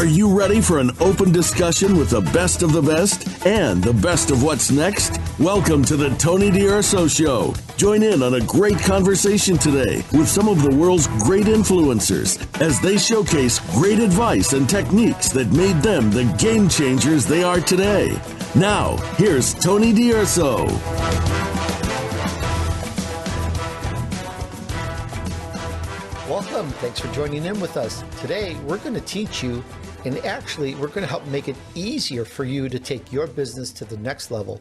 Are you ready for an open discussion with the best of the best and the best of what's next? Welcome to the Tony DUrso Show. Join in on a great conversation today with some of the world's great influencers as they showcase great advice and techniques that made them the game changers they are today. Now, here's Tony DUrso. Welcome. Thanks for joining in with us. Today, we're going to teach you, and actually, we're going to help make it easier for you to take your business to the next level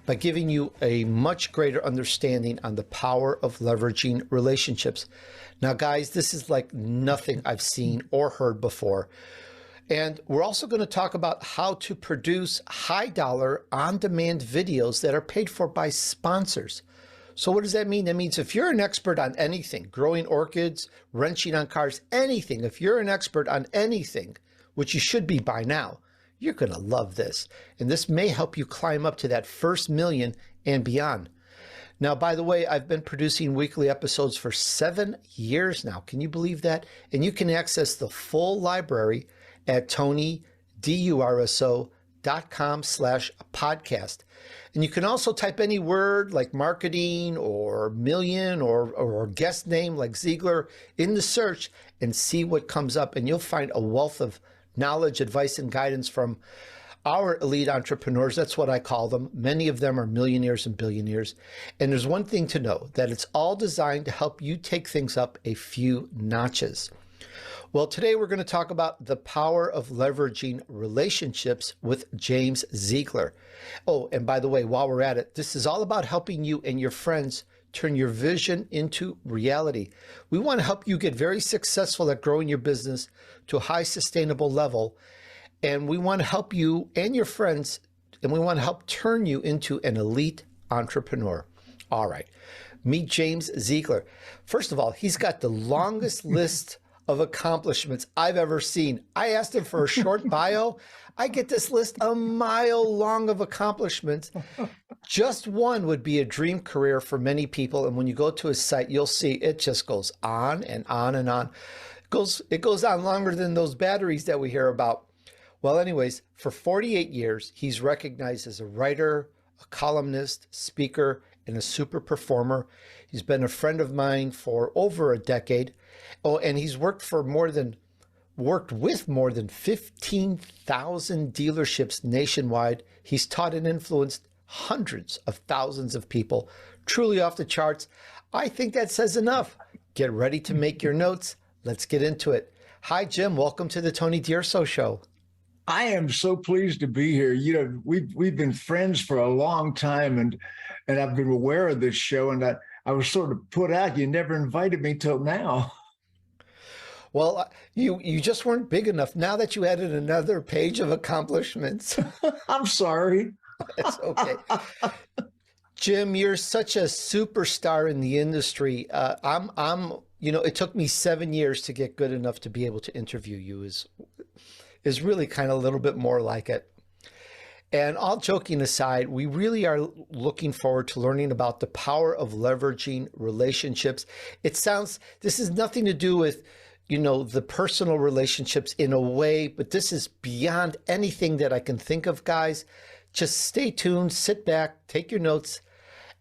by giving you a much greater understanding on the power of leveraging relationships. Now, guys, this is like nothing I've seen or heard before. And we're also going to talk about how to produce high-dollar, on-demand videos that are paid for by sponsors. So what does that mean? That means if you're an expert on anything, growing orchids, wrenching on cars, anything, if you're an expert on anything, which you should be by now, you're going to love this. And this may help you climb up to that first million and beyond. Now, by the way, I've been producing weekly episodes for 7 years now. Can you believe that? And you can access the full library at TonyDUrso.com/podcast. And you can also type any word like marketing or million or guest name like Ziegler in the search and see what comes up. And you'll find a wealth of knowledge, advice, and guidance from our elite entrepreneurs. That's what I call them. Many of them are millionaires and billionaires. And there's one thing to know, that it's all designed to help you take things up a few notches. Well, today we're going to talk about the power of leveraging relationships with James Ziegler. Oh, and by the way, while we're at it, this is all about helping you and your friends turn your vision into reality. We want to help you get very successful at growing your business to a high sustainable level. And we want to help you and your friends, and we want to help turn you into an elite entrepreneur. All right, meet James Ziegler. First of all, he's got the longest list of accomplishments I've ever seen. I asked him for a short bio. I get this list a mile long of accomplishments. Just one would be a dream career for many people. And when you go to his site, you'll see it just goes on and on and on. It goes on longer than those batteries that we hear about. Well, anyways, for 48 years, he's recognized as a writer, a columnist, speaker, and a super performer. He's been a friend of mine for over a decade. Oh, and he's worked with more than 15,000 dealerships nationwide. He's taught and influenced hundreds of thousands of people. Truly off the charts. I think that says enough. Get ready to make your notes. Let's get into it. Hi, Jim. Welcome to the Tony DUrso Show. I am so pleased to be here. You know, we've been friends for a long time, and I've been aware of this show, and I was sort of put out. You never invited me till now. Well, you just weren't big enough. Now that you added another page of accomplishments. I'm sorry. It's okay. Jim, you're such a superstar in the industry. It took me 7 years to get good enough to be able to interview you is really kind of a little bit more like it. And all joking aside, we really are looking forward to learning about the power of leveraging relationships. This is nothing to do with, the personal relationships in a way, but this is beyond anything that I can think of, guys. Just stay tuned, sit back, take your notes,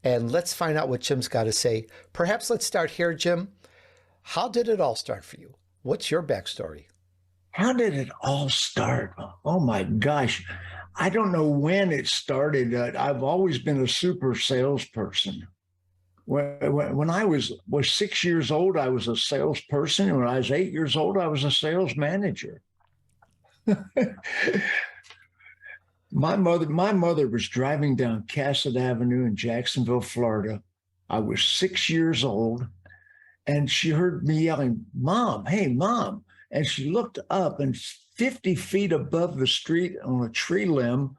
and let's find out what Jim's got to say. Perhaps let's start here, Jim. How did it all start for you? What's your backstory? How did it all start? Oh my gosh. I don't know when it started. I've always been a super salesperson. When I was 6 years old, I was a salesperson. And when I was 8 years old, I was a sales manager. My mother was driving down Cassett Avenue in Jacksonville, Florida. I was 6 years old, and she heard me yelling, "Mom, hey, Mom." And she looked up, and 50 feet above the street on a tree limb,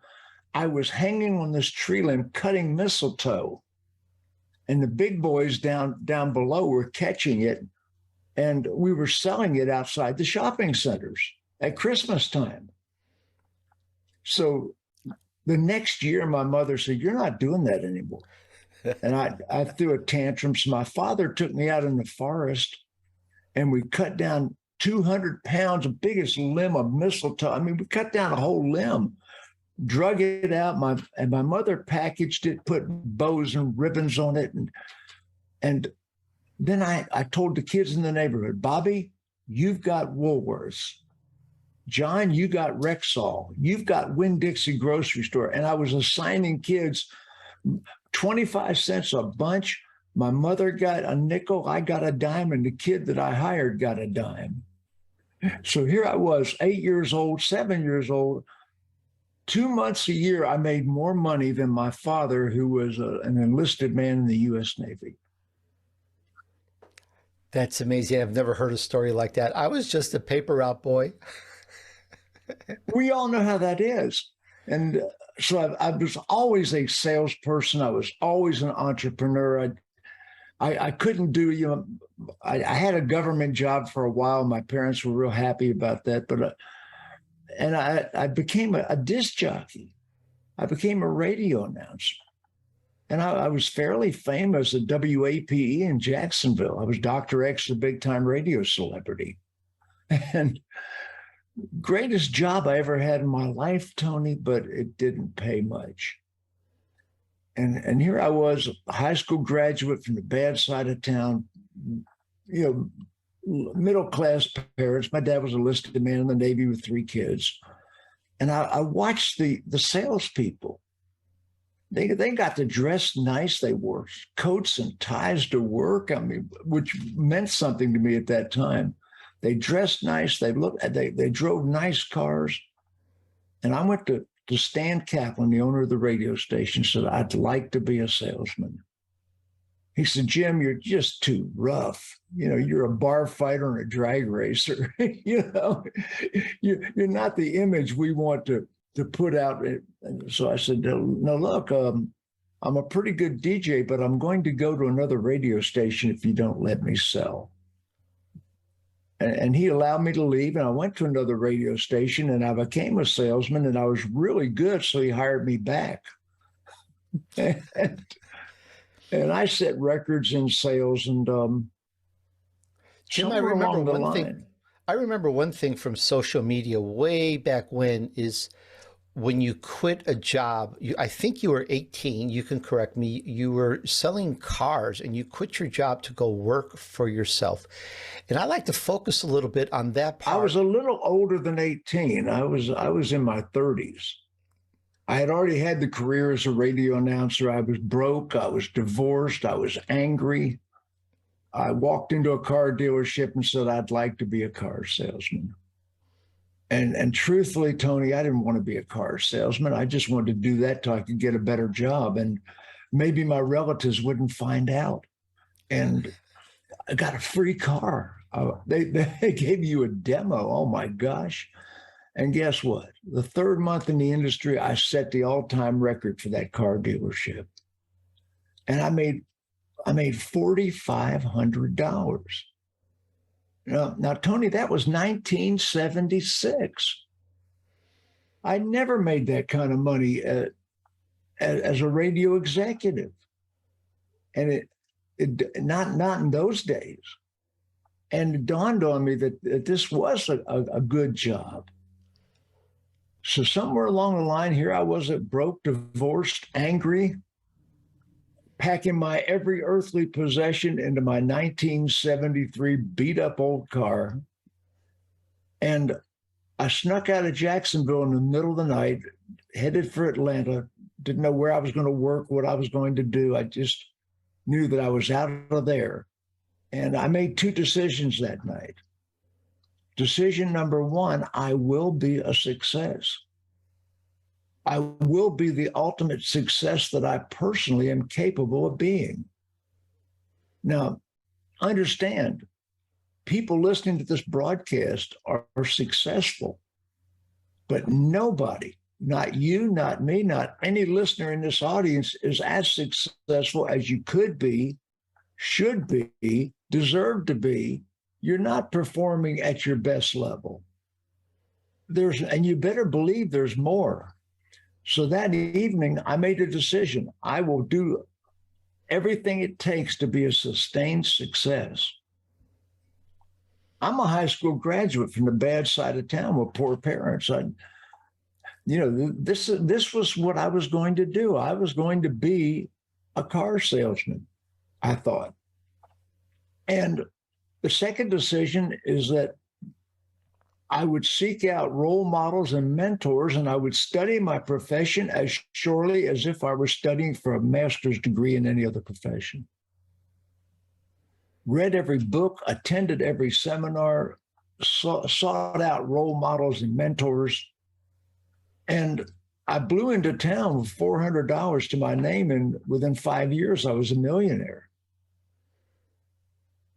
I was hanging on this tree limb cutting mistletoe. And the big boys down below were catching it, and we were selling it outside the shopping centers at Christmas time. So the next year, my mother said, "You're not doing that anymore." And I threw a tantrum. So my father took me out in the forest, and we cut down 200 pounds, the biggest limb of mistletoe. I mean, we cut down a whole limb, drug it out. My mother packaged it, put bows and ribbons on it. And then I told the kids in the neighborhood, Bobby, you've got Woolworths. John, you got Rexall. You've got Winn-Dixie grocery store. And I was assigning kids 25 cents a bunch. My mother got a nickel, I got a dime, and the kid that I hired got a dime. So here I was, 8 years old, 7 years old. 2 months a year, I made more money than my father, who was an enlisted man in the U.S. Navy. That's amazing. I've never heard a story like that. I was just a paper route boy. We all know how that is. And so I was always a salesperson. I was always an entrepreneur. I couldn't do, I had a government job for a while. My parents were real happy about that. But I became a disc jockey. I became a radio announcer. And I was fairly famous at WAPE in Jacksonville. I was Dr. X, the big time radio celebrity. And greatest job I ever had in my life, Tony, but it didn't pay much. And here I was, a high school graduate from the bad side of town, middle-class parents. My dad was a enlisted man in the Navy with 3 kids. And I watched the salespeople. They got to dress nice. They wore coats and ties to work. I mean, which meant something to me at that time. They dressed nice. They drove nice cars. And I went to Stan Kaplan, the owner of the radio station, said, I'd like to be a salesman. He said, Jim, you're just too rough. You're a bar fighter and a drag racer. You're not the image we want to put out. And so I said, no, look, I'm a pretty good DJ, but I'm going to go to another radio station if you don't let me sell. And he allowed me to leave, and I went to another radio station, and I became a salesman, and I was really good, so he hired me back. And I set records in sales, and Jim, I remember one thing from social media way back when is when you quit a job. I think you were 18. You can correct me. You were selling cars, and you quit your job to go work for yourself. And I like to focus a little bit on that part. I was a little older than 18. I was in my 30s. I had already had the career as a radio announcer. I was broke. I was divorced. I was angry. I walked into a car dealership and said, I'd like to be a car salesman. And truthfully, Tony, I didn't want to be a car salesman. I just wanted to do that till I could get a better job. And maybe my relatives wouldn't find out. And I got a free car. They gave you a demo. Oh, my gosh. And guess what? The 3rd month in the industry, I set the all-time record for that car dealership. And I made $4,500. Now, Tony, that was 1976. I never made that kind of money as a radio executive. And it not in those days. And it dawned on me that this was a good job. So somewhere along the line, here I was, broke, divorced, angry, packing my every earthly possession into my 1973 beat up old car. And I snuck out of Jacksonville in the middle of the night, headed for Atlanta, didn't know where I was going to work, what I was going to do. I just knew that I was out of there. And I made 2 decisions that night. Decision number 1, I will be a success. I will be the ultimate success that I personally am capable of being. Now, understand, people listening to this broadcast are successful, but nobody, not you, not me, not any listener in this audience is as successful as you could be, should be, deserve to be. You're not performing at your best level. And you better believe there's more. So that evening, I made a decision. I will do everything it takes to be a sustained success. I'm a high school graduate from the bad side of town with poor parents. This was what I was going to do. I was going to be a car salesman, I thought. And the second decision is that I would seek out role models and mentors, and I would study my profession as surely as if I were studying for a master's degree in any other profession. Read every book, attended every seminar, sought out role models and mentors. And I blew into town with $400 to my name, and within 5 years, I was a millionaire.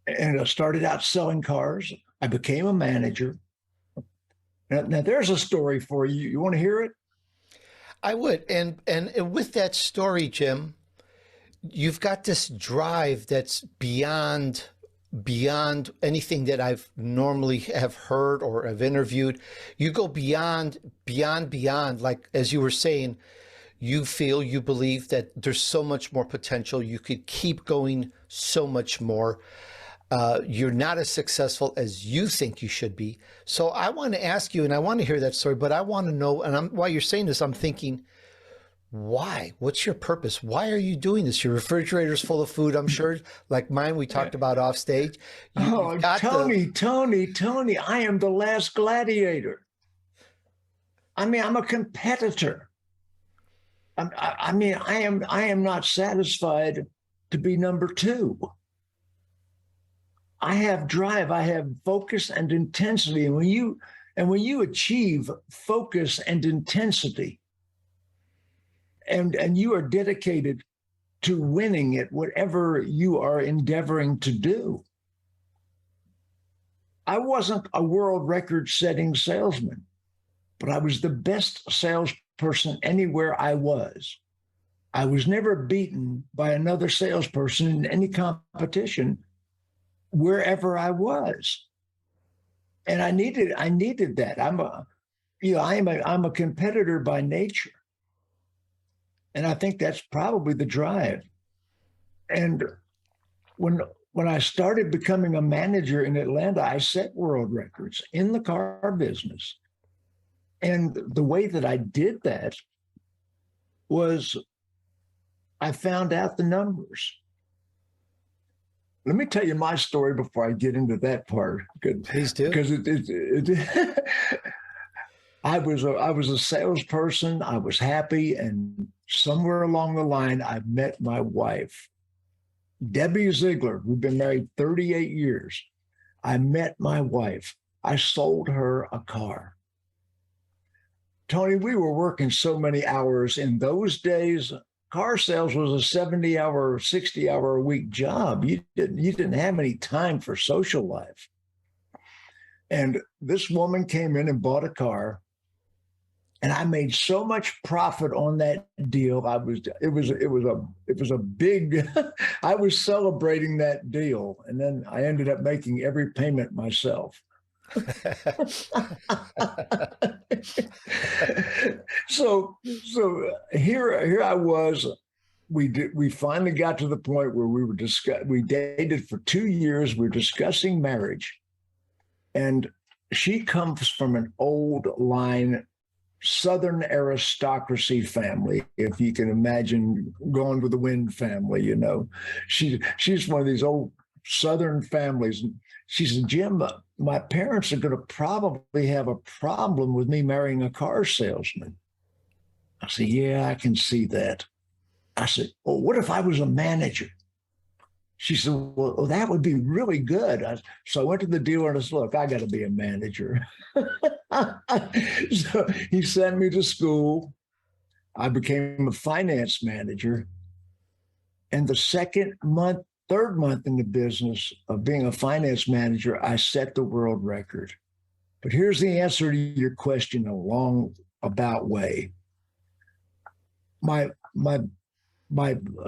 And I started out selling cars. I became a manager. Now there's a story for you. You want to hear it? I would. And with that story, Jim, you've got this drive that's beyond anything that I've normally have heard or have interviewed. You go beyond, like, as you were saying, you believe that there's so much more potential. You could keep going so much more. You're not as successful as you think you should be. So I want to ask you, and I want to hear that story, but I want to know, and while you're saying this, I'm thinking, why? What's your purpose? Why are you doing this? Your refrigerator's full of food, I'm sure, like mine we talked about off stage. Tony, I am the last gladiator. I mean, I'm a competitor. I am not satisfied to be number two. I have drive, I have focus and intensity. And when you achieve focus and intensity, and you are dedicated to winning at whatever you are endeavoring to do. I wasn't a world record setting salesman, but I was the best salesperson anywhere I was. I was never beaten by another salesperson in any competition wherever I was. And I needed that. I'm a competitor by nature. And I think that's probably the drive. And when I started becoming a manager in Atlanta, I set world records in the car business. And the way that I did that was I found out the numbers. Let me tell you my story before I get into that part. Please do. Because I was a salesperson. I was happy, and somewhere along the line, I met my wife, Debbie Ziegler. We've been married 38 years. I met my wife. I sold her a car. Tony, we were working so many hours in those days. Car sales was a 70-hour, 60-hour a week job. You didn't have any time for social life. And this woman came in and bought a car, and I made so much profit on that deal. It was a big. I was celebrating that deal, and then I ended up making every payment myself. So here I was. We finally got to the point where we dated for 2 years. We were discussing marriage, and she comes from an old line Southern aristocracy family, if you can imagine Gone with the Wind family. You know, she's one of these old Southern families. She said, Jim, my parents are going to probably have a problem with me marrying a car salesman. I said, yeah, I can see that. I said, well, what if I was a manager? She said, well, that would be really good. So I went to the dealer and I said, look, I got to be a manager. So he sent me to school. I became a finance manager. And the third month in the business of being a finance manager, I set the world record. But here's the answer to your question in a long about way. My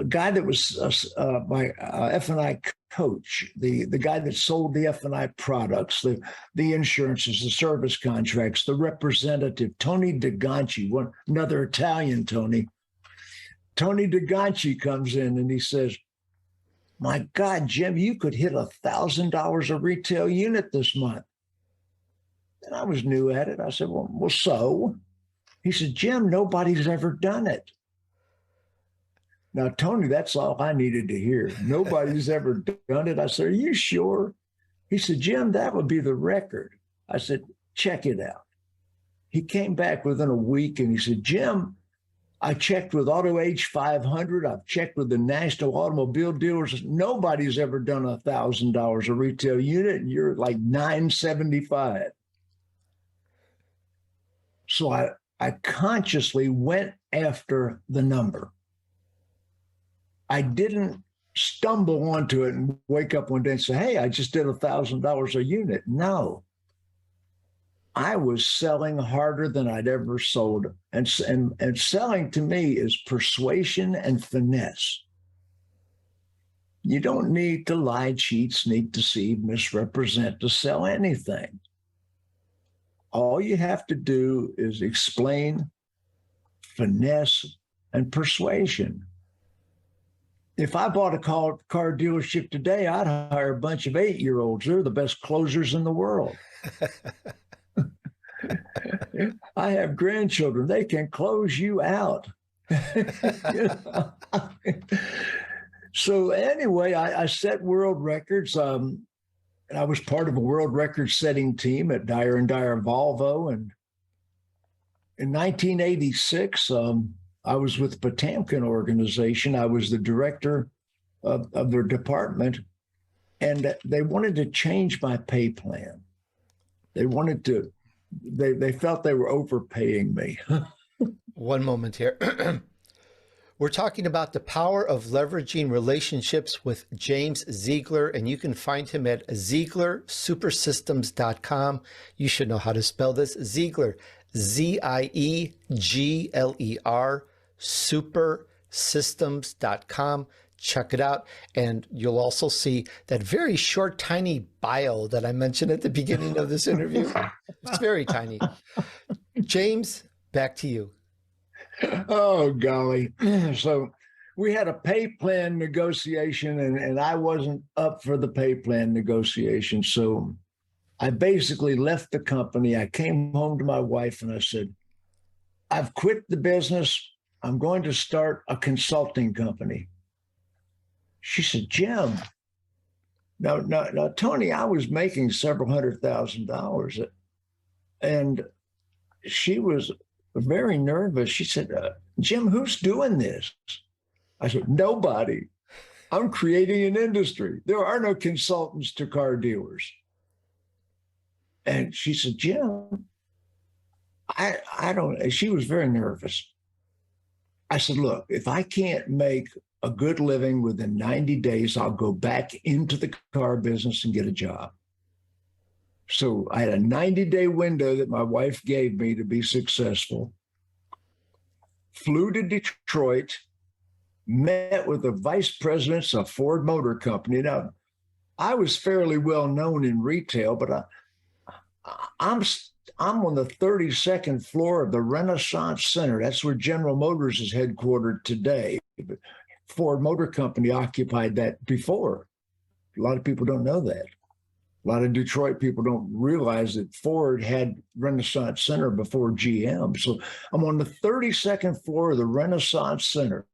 guy that was my F&I coach, the guy that sold the F&I products, the insurances, the service contracts, the representative, Tony DUrso, another Italian Tony. Tony DUrso comes in and he says, My God, Jim, you could hit $1,000 a retail unit this month. And I was new at it. I said, well, so? He said, Jim, nobody's ever done it. Now, Tony, that's all I needed to hear. Nobody's ever done it. I said, are you sure? He said, Jim, that would be the record. I said, check it out. He came back within a week and he said, Jim, I checked with Auto Age 500. I've checked with the National Automobile Dealers. Nobody's ever done $1,000 a retail unit, and you're like $975. So I consciously went after the number. I didn't stumble onto it and wake up one day and say, hey, I just did $1,000 a unit. No. I was selling harder than I'd ever sold. And selling to me is persuasion and finesse. You don't need to lie, cheat, sneak, deceive, misrepresent to sell anything. All you have to do is explain, finesse, and persuasion. If I bought a car dealership today, I'd hire a bunch of 8-year-olds. They're the best closers in the world. I have grandchildren. They can close you out. So anyway, I set world records. And I was part of a world record setting team at Dyer & Dyer Volvo. And in 1986, I was with the Potamkin organization. I was the director of their department. And they wanted to change my pay plan. They wanted to, they felt they were overpaying me. One moment here. We're talking about the power of leveraging relationships with James Ziegler, and you can find him at ZieglerSupersystems.com. You should know how to spell this. Ziegler, Ziegler, supersystems.com. Check it out. And you'll also see that very short, tiny bio that I mentioned at the beginning of this interview. It's very tiny. James, back to you. Oh, golly. So we had a pay plan negotiation, and I wasn't up for the pay plan negotiation. So I basically left the company. I came home to my wife and I said, I've quit the business. I'm going to start a consulting company. She said, Jim, now, Tony, I was making several $100,000. And she was very nervous. She said, Jim, who's doing this? I said, nobody. I'm creating an industry. There are no consultants to car dealers. And she said, Jim, I don't, she was very nervous. I said, look, if I can't make a good living within 90 days, I'll go back into the car business and get a job. So I had a 90-day window that my wife gave me to be successful. Flew to Detroit, met with the vice presidents of Ford Motor Company. Now, I was fairly well known in retail, but I'm on the 32nd floor of the Renaissance Center. That's where General Motors is headquartered today. Ford Motor Company occupied that before. A lot of people don't know that. A lot of Detroit people don't realize that Ford had Renaissance Center before GM. So I'm on the 32nd floor of the Renaissance Center.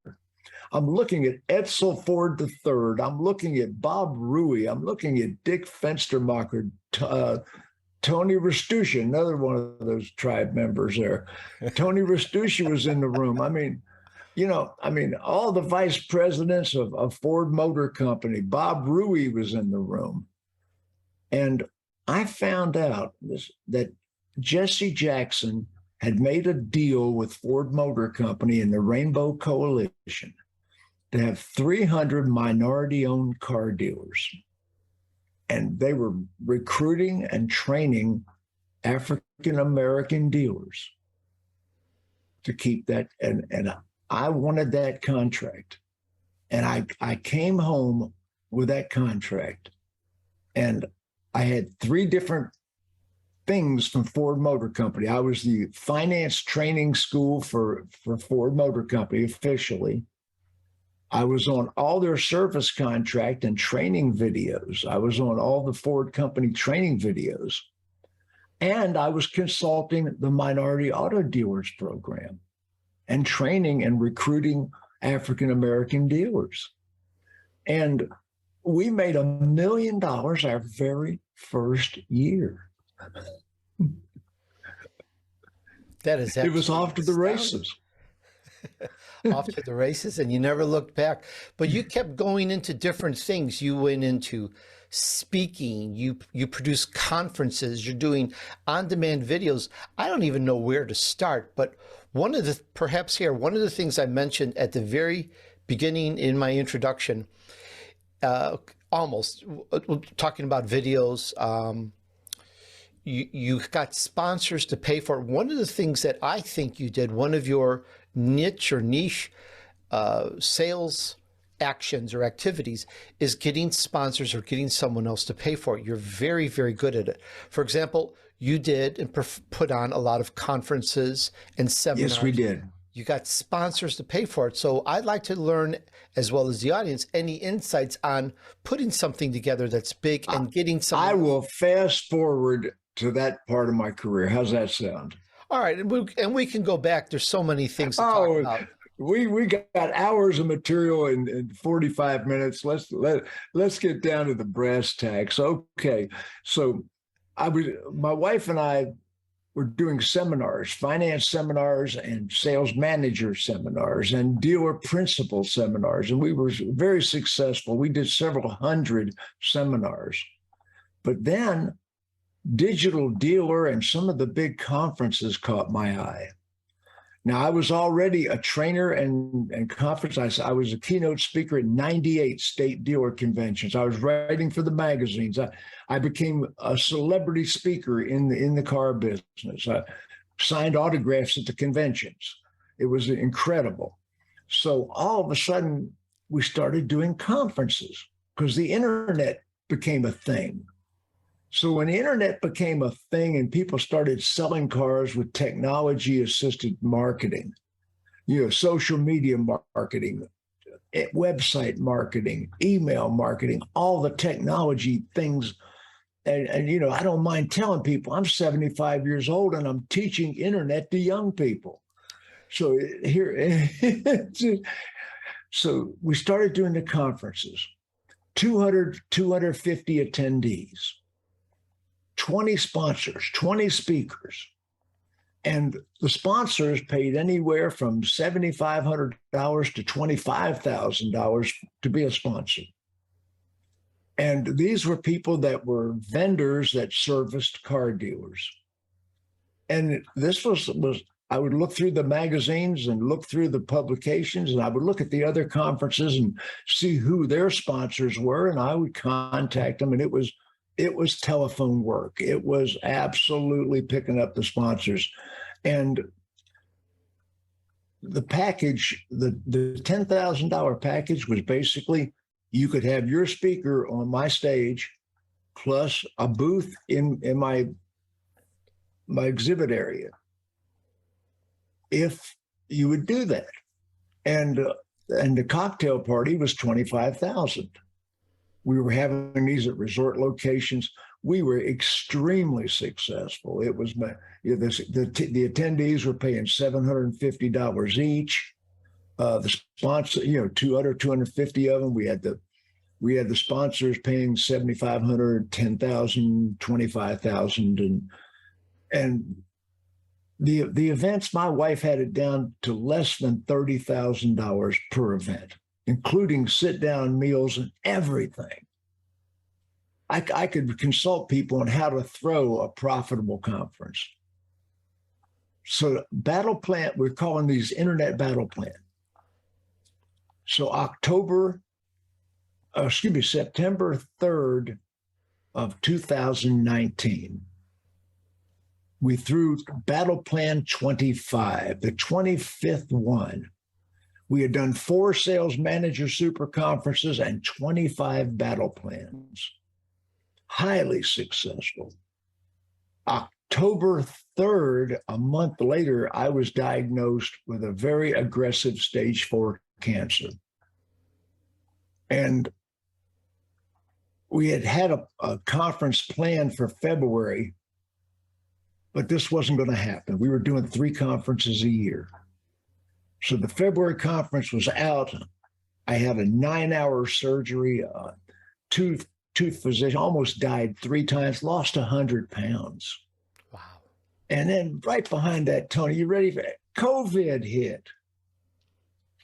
I'm looking at Edsel Ford III. I'm looking at Bob Ruhe. I'm looking at Dick Fenstermacher, Tony Restuccia, another one of those tribe members there. Tony Restuccia was in the room. I mean, all the vice presidents of Ford Motor Company. Bob Ruhe was in the room. And I found out that Jesse Jackson had made a deal with Ford Motor Company and the Rainbow Coalition to have 300 minority-owned car dealers. And they were recruiting and training African-American dealers to keep that. And I wanted that contract. And I came home with that contract. And I had 3 different things from Ford Motor Company. I was the finance training school for Ford Motor Company officially. I was on all their service contract and training videos. I was on all the Ford company training videos. And I was consulting the Minority Auto Dealers program and training and recruiting African-American dealers. And we made $1 million our very first year. That is it was off to the races. Off to the races, and you never looked back. But you kept going into different things. You went into speaking, you produce conferences, you're doing on-demand videos. I don't even know where to start, but one of the things I mentioned at the very beginning in my introduction, talking about videos, you got sponsors to pay for it. One of the things that I think you did, one of your niche sales actions or activities, is getting sponsors or getting someone else to pay for it. You're very, very good at it. For example, you did and put on a lot of conferences and seminars. Yes, we did. You got sponsors to pay for it. So I'd like to learn, as well as the audience, any insights on putting something together that's big and getting some. I will fast forward to that part of my career. How's that sound? All right, and we can go back. There's so many things to talk about. We got hours of material in 45 minutes. Let's get down to the brass tacks. Okay, so my wife and I were doing seminars, finance seminars and sales manager seminars and dealer principal seminars, and we were very successful. We did several hundred seminars, but then Digital Dealer and some of the big conferences caught my eye. Now, I was already a trainer and conference. I was a keynote speaker at 98 state dealer conventions. I was writing for the magazines. I became a celebrity speaker in the car business. I signed autographs at the conventions. It was incredible. So all of a sudden, we started doing conferences because the internet became a thing. So when the internet became a thing and people started selling cars with technology-assisted marketing, social media marketing, website marketing, email marketing, all the technology things. And I don't mind telling people I'm 75 years old and I'm teaching internet to young people. So so we started doing the conferences, 250 attendees. 20 sponsors, 20 speakers. And the sponsors paid anywhere from $7,500 to $25,000 to be a sponsor. And these were people that were vendors that serviced car dealers. And this was I would look through the magazines and look through the publications, and I would look at the other conferences and see who their sponsors were, and I would contact them, and it was telephone work. It was absolutely picking up the sponsors. And the package, the $10,000 package was basically, you could have your speaker on my stage plus a booth in my exhibit area, if you would do that. And the cocktail party was $25,000. We were having these at resort locations. We were extremely successful. It was the attendees were paying $750 each. The sponsor, 250 of them. We had the sponsors paying $7,500, $10,000, $25,000, and the events. My wife had it down to less than $30,000 per event, including sit-down meals and everything. I could consult people on how to throw a profitable conference. So battle plan, we're calling these internet battle plan. So September 3rd of 2019, we threw battle plan 25, the 25th one. We had done 4 sales manager super conferences and 25 battle plans. Highly successful. October 3rd, a month later, I was diagnosed with a very aggressive stage 4 cancer. And we had a conference planned for February, but this wasn't going to happen. We were doing 3 conferences a year. So the February conference was out. I had a 9-hour surgery, tooth physician, almost died 3 times, lost 100 pounds. Wow. And then right behind that, Tony, you ready for it? COVID hit.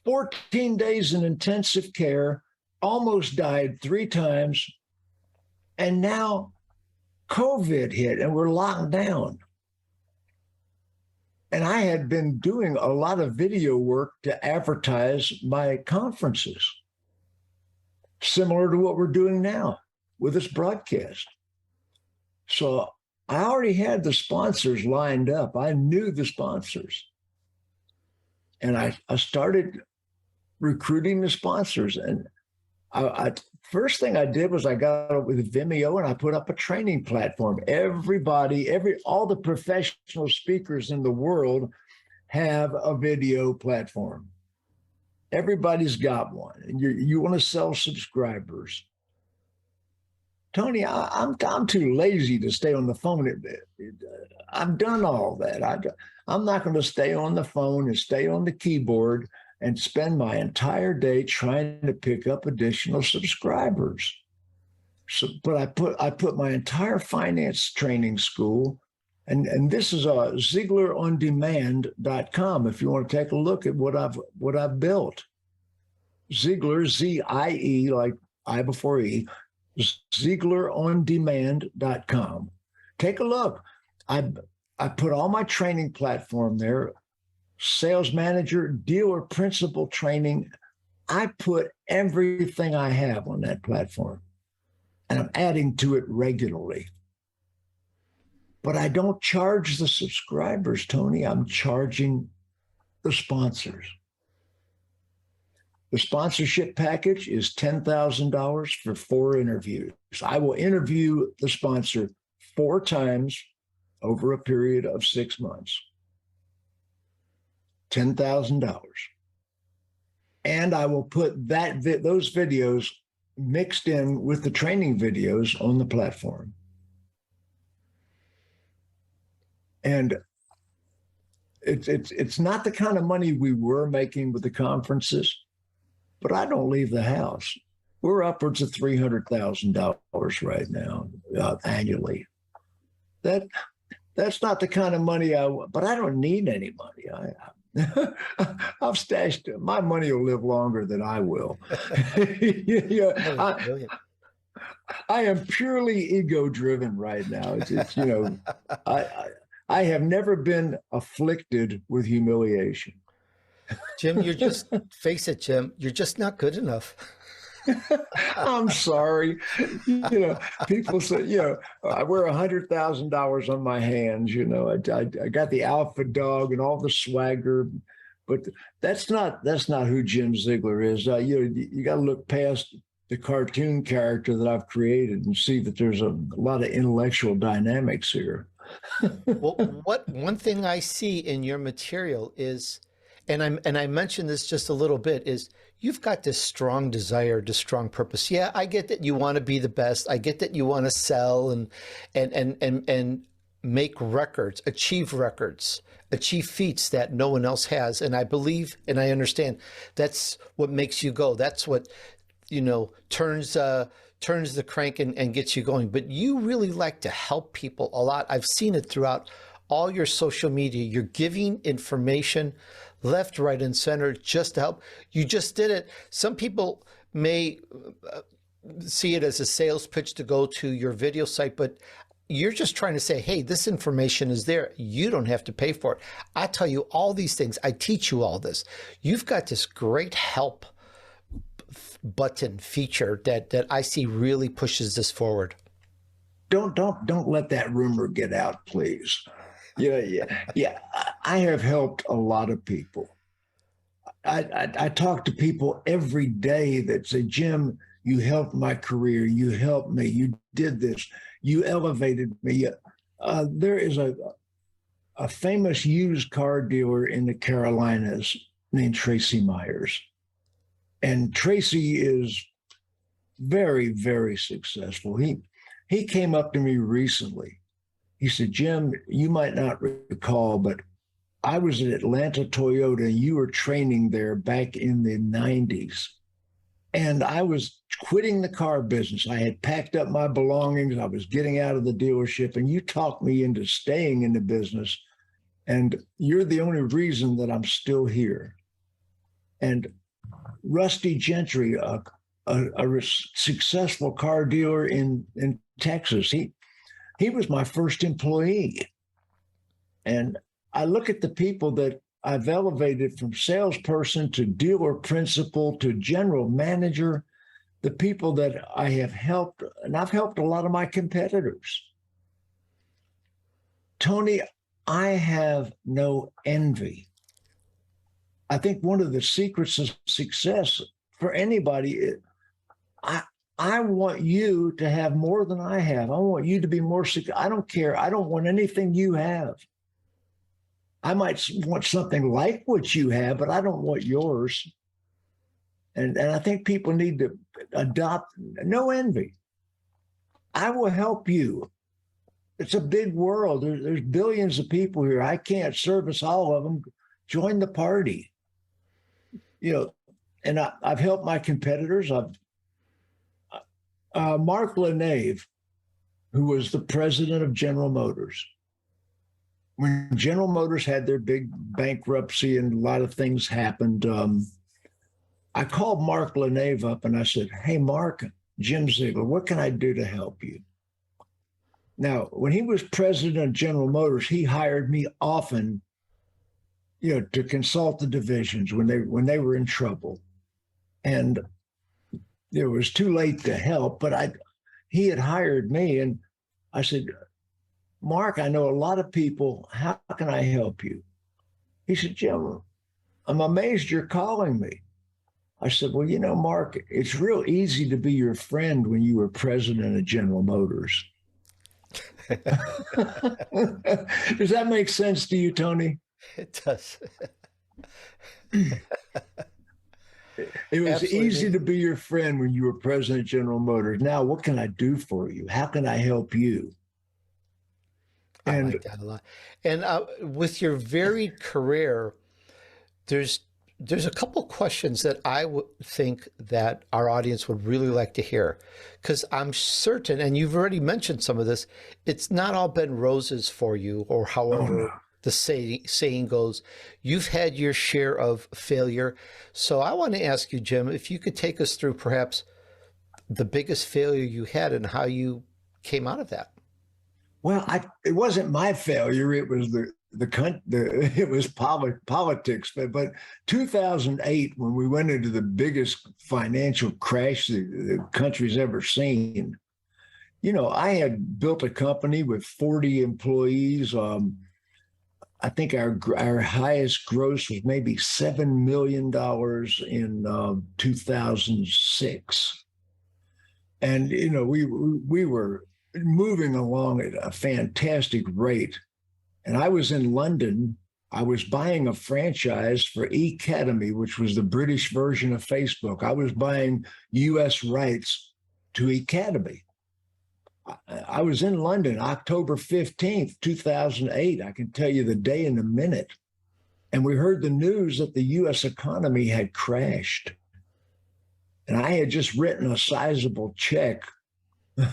14 days in intensive care, almost died 3 times. And now COVID hit and we're locked down. And I had been doing a lot of video work to advertise my conferences, similar to what we're doing now with this broadcast. So I already had the sponsors lined up. I knew the sponsors. And I started recruiting the sponsors. And I first thing I did was I got up with Vimeo and I put up a training platform. All the professional speakers in the world have a video platform. Everybody's got one. And you want to sell subscribers. Tony, I'm too lazy to stay on the phone. I've done all that. I'm not going to stay on the phone and stay on the keyboard and spend my entire day trying to pick up additional subscribers. So, but I put my entire finance training school, and this is ZieglerOnDemand.com. If you want to take a look at what I've built, Ziegler, Z-I-E, like I before E, ZieglerOnDemand.com. Take a look. I put all my training platform there. Sales manager, dealer principal training. I put everything I have on that platform, and I'm adding to it regularly. But I don't charge the subscribers, Tony. I'm charging the sponsors. The sponsorship package is $10,000 for 4 interviews. I will interview the sponsor 4 times over a period of 6 months. $10,000. And I will put those videos mixed in with the training videos on the platform. And it's not the kind of money we were making with the conferences, but I don't leave the house. We're upwards of $300,000 right now annually. That's not the kind of money but I don't need any money. I've stashed it. My money will live longer than I will. I am purely ego-driven right now. I have never been afflicted with humiliation. Jim, face it, Jim, you're just not good enough. I'm sorry. People say, I wear $100,000 on my hands. I got the alpha dog and all the swagger, but that's not who Jim Ziegler is. You got to look past the cartoon character that I've created and see that there's a lot of intellectual dynamics here. Well, one thing I see in your material is, and I mentioned this just a little bit, is you've got this strong desire, this strong purpose. Yeah, I get that you want to be the best. I get that you want to sell and make records, achieve feats that no one else has. And I believe and I understand that's what makes you go. That's what turns the crank and gets you going. But you really like to help people a lot. I've seen it throughout all your social media. You're giving information left, right, and center just to help. You just did it. Some people may see it as a sales pitch to go to your video site, but you're just trying to say, hey, this information is there. You don't have to pay for it. I tell you all these things. I teach you all this. You've got this great help button feature that I see really pushes this forward. Don't let that rumor get out, please. Yeah. I have helped a lot of people. I talk to people every day that say, Jim, you helped my career. You helped me. You did this. You elevated me. There is a famous used car dealer in the Carolinas named Tracy Myers. And Tracy is very, very successful. He came up to me recently. He said, Jim, you might not recall, but I was at Atlanta Toyota and you were training there back in the 90s. And I was quitting the car business. I had packed up my belongings. I was getting out of the dealership, and you talked me into staying in the business. And you're the only reason that I'm still here. And Rusty Gentry, a successful car dealer in Texas, he was my first employee. And I look at the people that I've elevated from salesperson to dealer principal to general manager, the people that I have helped, and I've helped a lot of my competitors. Tony, I have no envy. I think one of the secrets of success for anybody, I want you to have more than I have. I want you to be more secure. I don't care. I don't want anything you have. I might want something like what you have, but I don't want yours. And I think people need to adopt no envy. I will help you. It's a big world. There's billions of people here. I can't service all of them. Join the party. And I've helped my competitors. Mark LaNave, who was the president of General Motors. When General Motors had their big bankruptcy and a lot of things happened, I called Mark LaNave up and I said, hey, Mark, Jim Ziegler, what can I do to help you? Now, when he was president of General Motors, he hired me often, to consult the divisions when they were in trouble. And it was too late to help, but he had hired me. And I said, Mark, I know a lot of people. How can I help you? He said, Jim, I'm amazed you're calling me. I said, well, Mark, it's real easy to be your friend when you were president of General Motors. Does that make sense to you, Tony? It does. It was Absolutely. easy to be your friend when you were president of General Motors. Now, what can I do for you? How can I help you? I like that a lot. And with your varied career, there's a couple questions that I would think that our audience would really like to hear, because I'm certain, and you've already mentioned some of this, it's not all been roses for you, or however the saying goes. You've had your share of failure. So I want to ask you, Jim, if you could take us through perhaps the biggest failure you had and how you came out of that. Well, it wasn't my failure. It was it was politics. But 2008, when we went into the biggest financial crash the country's ever seen, I had built a company with 40 employees. I think our highest gross was maybe $7 million in 2006, and we were moving along at a fantastic rate. And I was in London. I was buying a franchise for Academy, which was the British version of Facebook. I was buying US rights to Academy. I was in London, October 15th, 2008. I can tell you the day and the minute. And we heard the news that the US economy had crashed. And I had just written a sizable check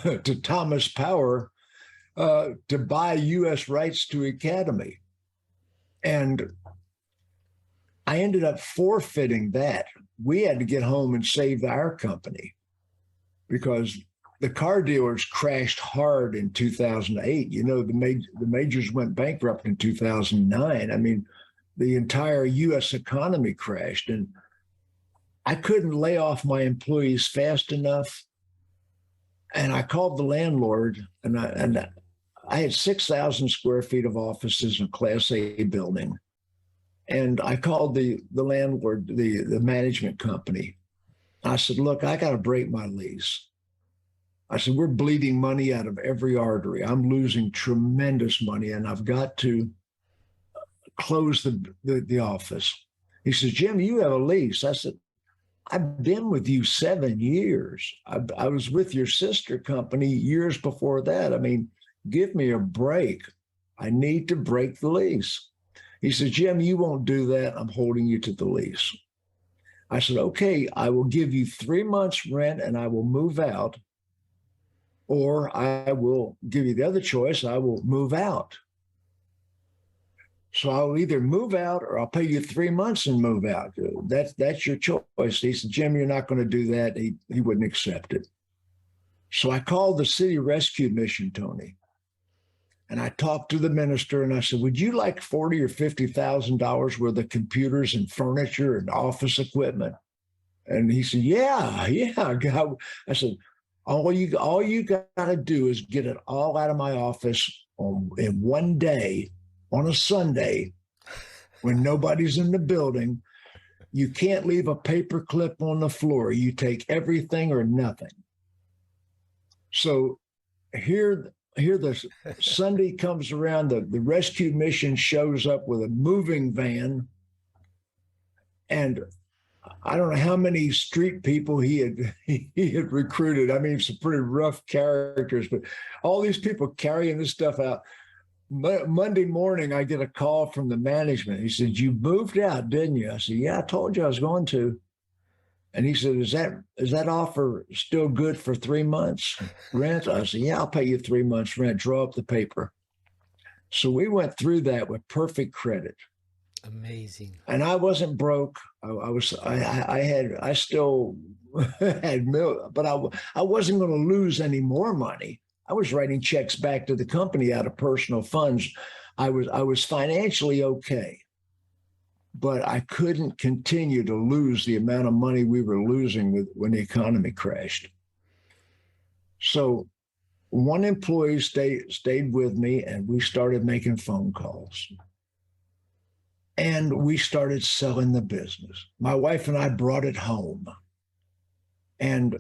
to Thomas Power to buy US rights to Academy. And I ended up forfeiting that. We had to get home and save our company because the car dealers crashed hard in 2008. The majors went bankrupt in 2009. I mean, the entire US economy crashed, and I couldn't lay off my employees fast enough. And I called the landlord, and I had 6,000 square feet of offices in a Class A building. And I called the landlord, the management company. I said, look, I got to break my lease. I said, we're bleeding money out of every artery. I'm losing tremendous money, and I've got to close the office. He says, Jim, you have a lease. I said, I've been with you 7 years. I was with your sister company years before that. I mean, give me a break. I need to break the lease. He said, Jim, you won't do that. I'm holding you to the lease. I said, okay, I will give you 3 months rent and I will move out. Or I will give you the other choice. I will move out. So I'll either move out or I'll pay you 3 months and move out. That's your choice. He said, Jim, you're not going to do that. He wouldn't accept it. So I called the city rescue mission, Tony. And I talked to the minister and I said, would you like $40,000 or $50,000 worth of computers and furniture and office equipment? And he said, yeah. I said, all you got to do is get it all out of my office in one day on a Sunday when nobody's in the building. You can't leave a paper clip on the floor. You take everything or nothing. So here the Sunday comes around, the rescue mission shows up with a moving van, and I don't know how many street people he had recruited. I mean, some pretty rough characters, but all these people carrying this stuff out. Monday morning, I get a call from the management. He said, you moved out, didn't you? I said, yeah, I told you I was going to. And he said, is that offer still good for 3 months rent? I said, yeah, I'll pay you 3 months rent. Draw up the paper. So we went through that with perfect credit. Amazing. And I wasn't broke. I still had but I wasn't going to lose any more money. I was writing checks back to the company out of personal funds. I was financially okay, but I couldn't continue to lose the amount of money we were losing when the economy crashed. So one employee stayed with me, and we started making phone calls. And we started selling the business. My wife and I brought it home. And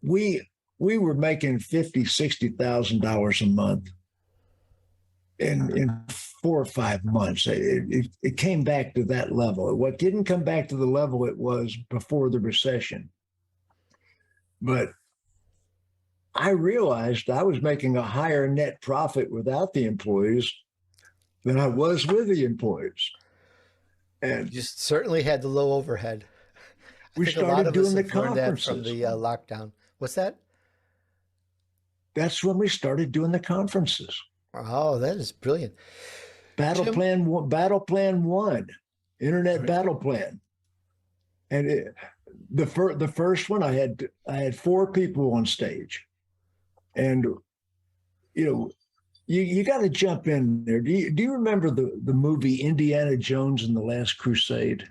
we were making $50,000, $60,000 a month in 4 or 5 months. It came back to that level. What didn't come back to the level it was before the recession. But I realized I was making a higher net profit without the employees than I was with the employees. And You certainly had the low overhead. we started doing the conferences. From the lockdown. What's that? That's when we started doing the conferences. Oh, that is brilliant. Battle Jim? Plan 1, Internet Battle Plan. And the first one, I had 4 people on stage. And, you got to jump in there. Do you remember the movie Indiana Jones and the Last Crusade?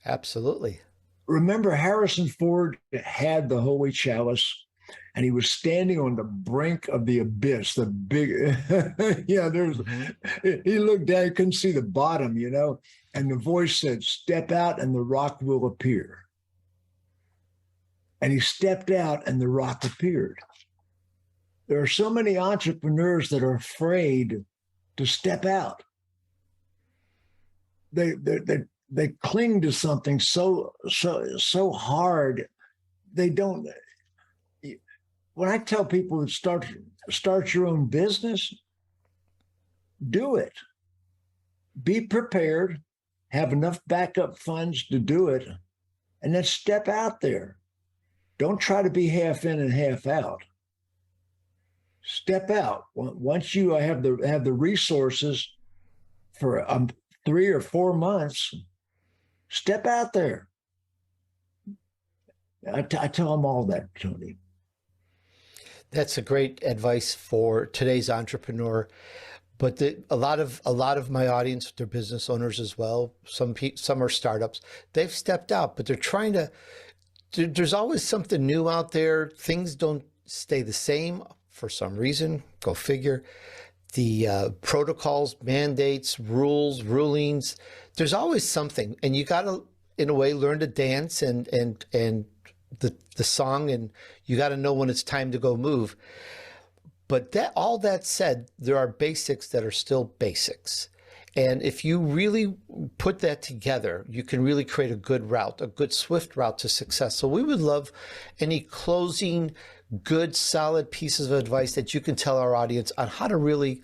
Absolutely. Remember Harrison Ford had the Holy Chalice, and he was standing on the brink of the abyss, the big, he looked down, he couldn't see the bottom, and the voice said, step out and the rock will appear. And he stepped out and the rock appeared. There are so many entrepreneurs that are afraid to step out. They cling to something so hard. They don't. When I tell people to start your own business, do it. Be prepared, have enough backup funds to do it, and then step out there. Don't try to be half in and half out. Step out. Once you have the resources for 3 or 4 months, step out there. I tell them all that, Tony. That's a great advice for today's entrepreneur. But a lot of my audience, they're business owners as well. Some are startups. They've stepped out, but they're trying to. There's always something new out there. Things don't stay the same for some reason. Go figure. The protocols, mandates, rules, rulings. There's always something, and you got to, in a way, learn to dance and the song, and you got to know when it's time to go move. But all that said, there are basics that are still basics. And if you really put that together, you can really create a good route, a good, swift route to success. So we would love any closing, good, solid pieces of advice that you can tell our audience on how to really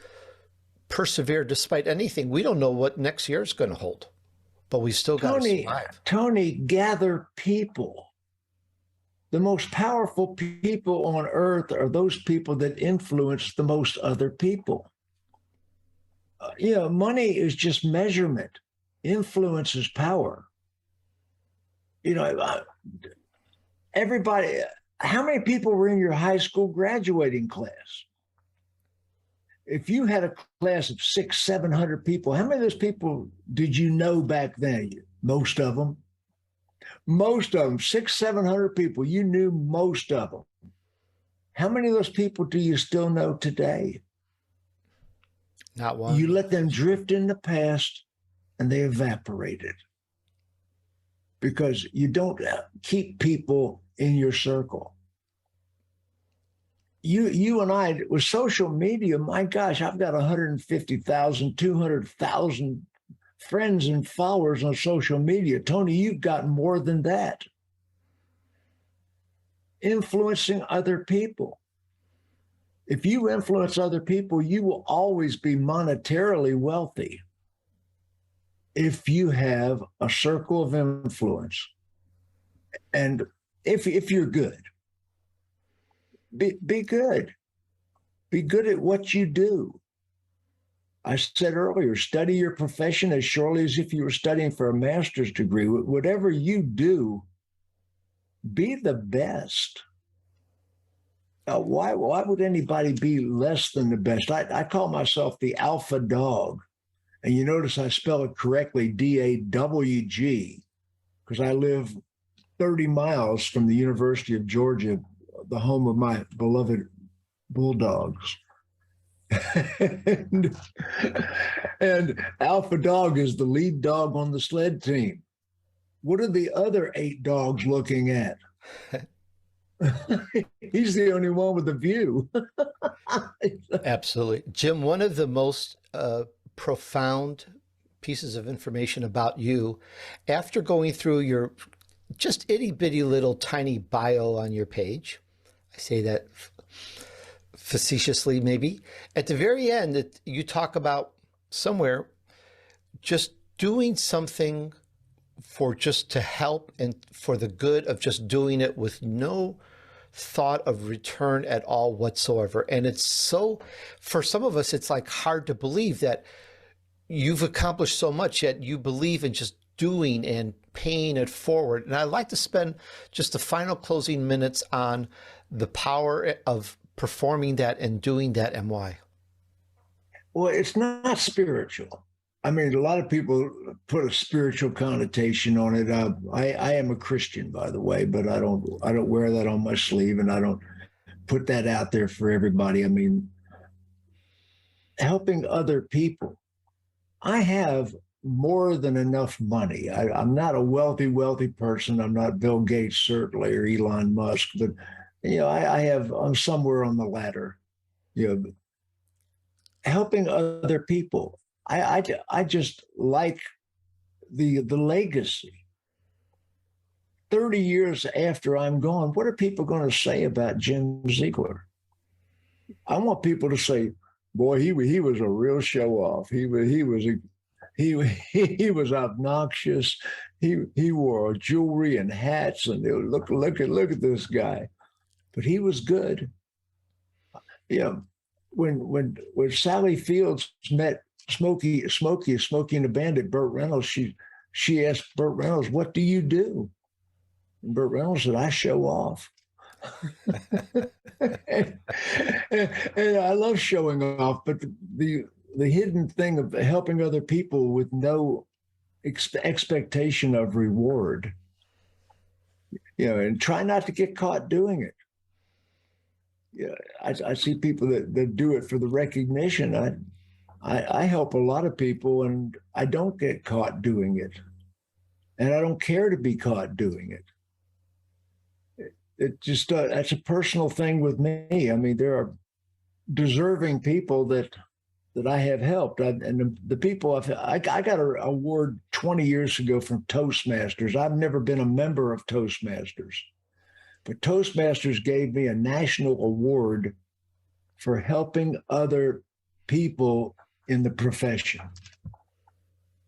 persevere despite anything. We don't know what next year is going to hold, but we still got to survive. Tony, gather people. The most powerful people on earth are those people that influence the most other people. Money is just measurement. Influence is power. Everybody, how many people were in your high school graduating class? If you had a class of 600-700 people, how many of those people did you know back then? Most of them. Most of them, 600-700 people, you knew most of them. How many of those people do you still know today? Not one. You let them drift in the past and they evaporated because you don't keep people in your circle. You and I, with social media, my gosh, I've got 150,000, 200,000 friends and followers on social media. Tony, you've got more than that. Influencing other people. If you influence other people, you will always be monetarily wealthy if you have a circle of influence. And if you're good, be good. Be good at what you do. I said earlier, study your profession as surely as if you were studying for a master's degree. Whatever you do, be the best. Why would anybody be less than the best? I call myself the alpha dog. And you notice I spell it correctly, DAWG, because I live 30 miles from the University of Georgia, the home of my beloved Bulldogs. and Alpha Dog is the lead dog on the sled team. What are the other 8 dogs looking at? He's the only one with a view. Absolutely. Jim, one of the most profound pieces of information about you, after going through your just itty bitty little tiny bio on your page, I say that facetiously maybe, at the very end, you talk about somewhere just doing something for just to help and for the good of just doing it with no thought of return at all whatsoever. And it's so, for some of us, it's like hard to believe that you've accomplished so much, yet you believe in just doing and paying it forward. And I'd like to spend just the final closing minutes on the power of performing that and doing that and why. Well, it's not spiritual. I mean, a lot of people put a spiritual connotation on it. I am a Christian, by the way, but I don't wear that on my sleeve, and I don't put that out there for everybody. I mean, helping other people. I have more than enough money. I'm not a wealthy person. I'm not Bill Gates, certainly, or Elon Musk, but I'm somewhere on the ladder. Helping other people. I just like the legacy. 30 years after I'm gone, what are people going to say about Jim Ziegler? I want people to say, boy, he was a real show off. He was obnoxious. He wore jewelry and hats, and look at this guy. But he was good. When Sally Fields met Smokey and the Bandit, Burt Reynolds, she asked Burt Reynolds, "What do you do?" And Burt Reynolds said, "I show off." and I love showing off, but the hidden thing of helping other people with no expectation of reward, and try not to get caught doing it. I see people that do it for the recognition. I help a lot of people, and I don't get caught doing it, and I don't care to be caught doing it. It just that's a personal thing with me. I mean, there are deserving people that that I have helped. And the people I got an award 20 years ago from Toastmasters. I've never been a member of Toastmasters, but Toastmasters gave me a national award for helping other people in the profession,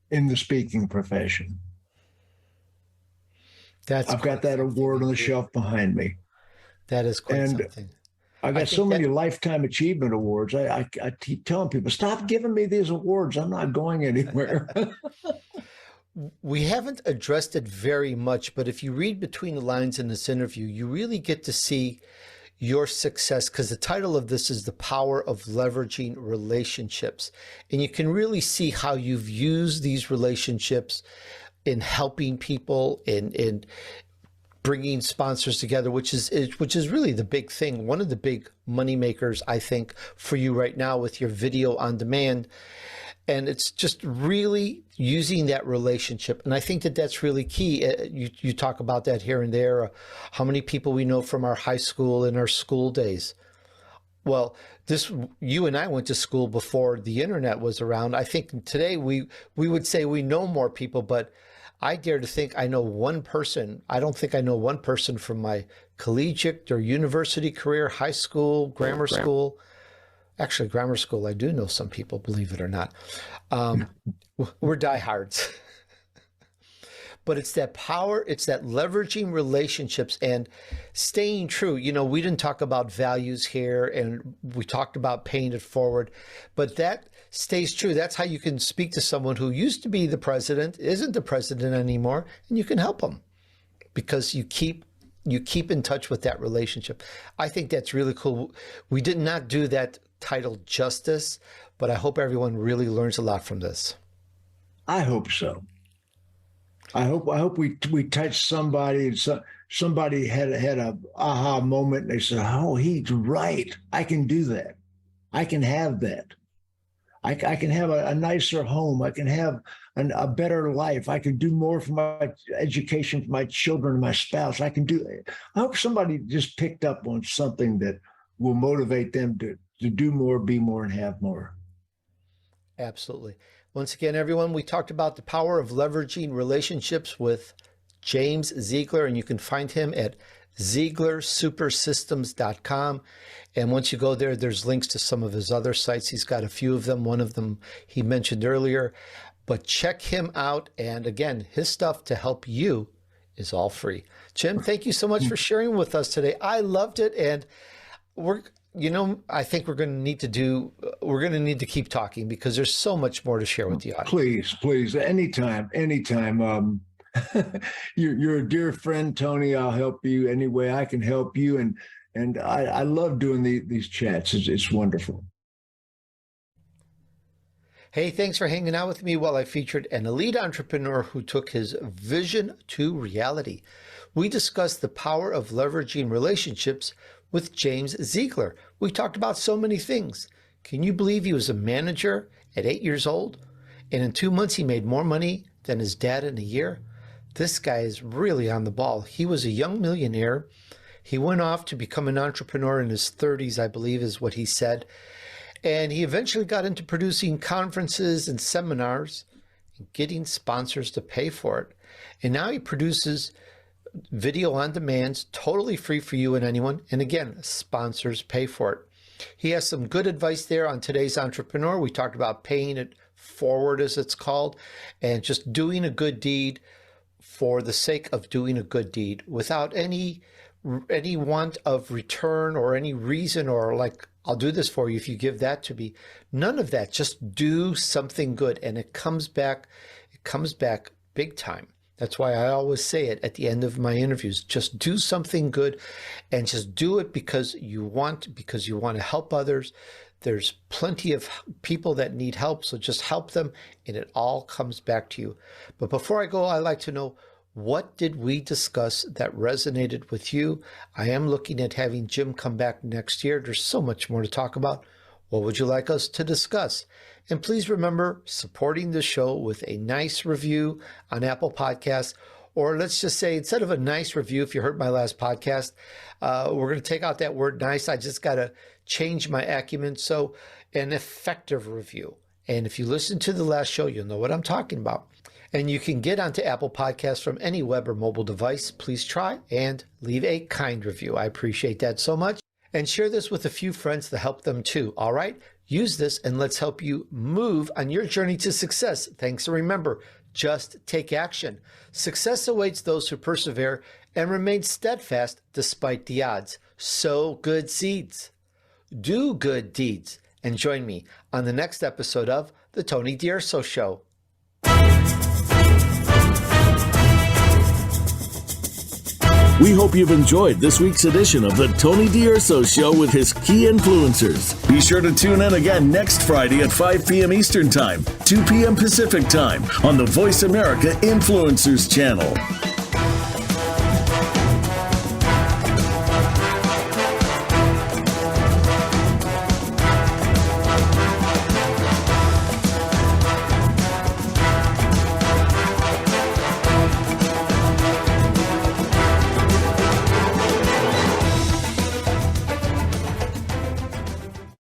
in the speaking profession. I've got that award on the shelf behind me. That is quite something. I got so many lifetime achievement awards. I keep telling people, stop giving me these awards. I'm not going anywhere. We haven't addressed it very much, but if you read between the lines in this interview, you really get to see your success, because the title of this is The Power of Leveraging Relationships. And you can really see how you've used these relationships in helping people, in bringing sponsors together, which is really the big thing. One of the big money makers, I think, for you right now with your video on demand. And it's just really using that relationship. And I think that that's really key. You talk about that here and there, how many people we know from our high school and our school days. Well, you and I went to school before the internet was around. I think today we would say we know more people, but I dare to think I know one person. I don't think I know one person from my collegiate or university career, high school, grammar school. Actually, grammar school, I do know some people, believe it or not. We're diehards. But it's that power, it's that leveraging relationships and staying true. You know, we didn't talk about values here, and we talked about paying it forward, but that stays true. That's how you can speak to someone who used to be the president, isn't the president anymore, and you can help them because you keep in touch with that relationship. I think that's really cool. We did not do that title justice, but I hope everyone really learns a lot from this. I hope so. I hope we touched somebody. Somebody had a aha moment, and they said, "Oh, he's right. I can do that. I can have that. I can have a nicer home. I can have a better life. I can do more for my education, for my children, my spouse. I can do it." I hope somebody just picked up on something that will motivate them to do more, be more, and have more. Absolutely. Once again, everyone, we talked about the power of leveraging relationships with James Ziegler, and you can find him at ZieglerSuperSystems.com. And once you go there, there's links to some of his other sites. He's got a few of them. One of them he mentioned earlier. But check him out. And again, his stuff to help you is all free. Jim, thank you so much for sharing with us today. I loved it. And I think we're going to need to keep talking because there's so much more to share with the audience. Please, anytime. You're a dear friend, Tony. I'll help you any way I can help you. And I love doing these chats. It's wonderful. Hey, thanks for hanging out with me while I featured an elite entrepreneur who took his vision to reality. We discussed the power of leveraging relationships with James Ziegler. We talked about so many things. Can you believe he was a manager at 8 years old? And in 2 months, he made more money than his dad in a year? This guy is really on the ball. He was a young millionaire. He went off to become an entrepreneur in his 30s, I believe is what he said. And he eventually got into producing conferences and seminars and getting sponsors to pay for it. And now he produces video on demand, totally free for you and anyone. And again, sponsors pay for it. He has some good advice there on Today's Entrepreneur. We talked about paying it forward, as it's called, and just doing a good deed for the sake of doing a good deed without any want of return or any reason or like, I'll do this for you if you give that to me. None of that. Just do something good. And it comes back big time. That's why I always say it at the end of my interviews. Just do something good and just do it because you want to help others. There's plenty of people that need help, so just help them and it all comes back to you. But before I go, I'd like to know, what did we discuss that resonated with you? I am looking at having Jim come back next year. There's so much more to talk about. What would you like us to discuss? And please remember supporting the show with a nice review on Apple Podcasts, or let's just say instead of a nice review, if you heard my last podcast, we're going to take out that word nice. I just got to change my acumen. So an effective review. And if you listen to the last show, you'll know what I'm talking about. And you can get onto Apple Podcasts from any web or mobile device. Please try and leave a kind review. I appreciate that so much. And share this with a few friends to help them too. All right? Use this and let's help you move on your journey to success. Thanks. And remember, just take action. Success awaits those who persevere and remain steadfast despite the odds. Sow good seeds. Do good deeds. And join me on the next episode of The Tony DUrso Show. We hope you've enjoyed this week's edition of the Tony DUrso Show with his key influencers. Be sure to tune in again next Friday at 5 p.m. Eastern Time, 2 p.m. Pacific Time on the Voice America Influencers channel.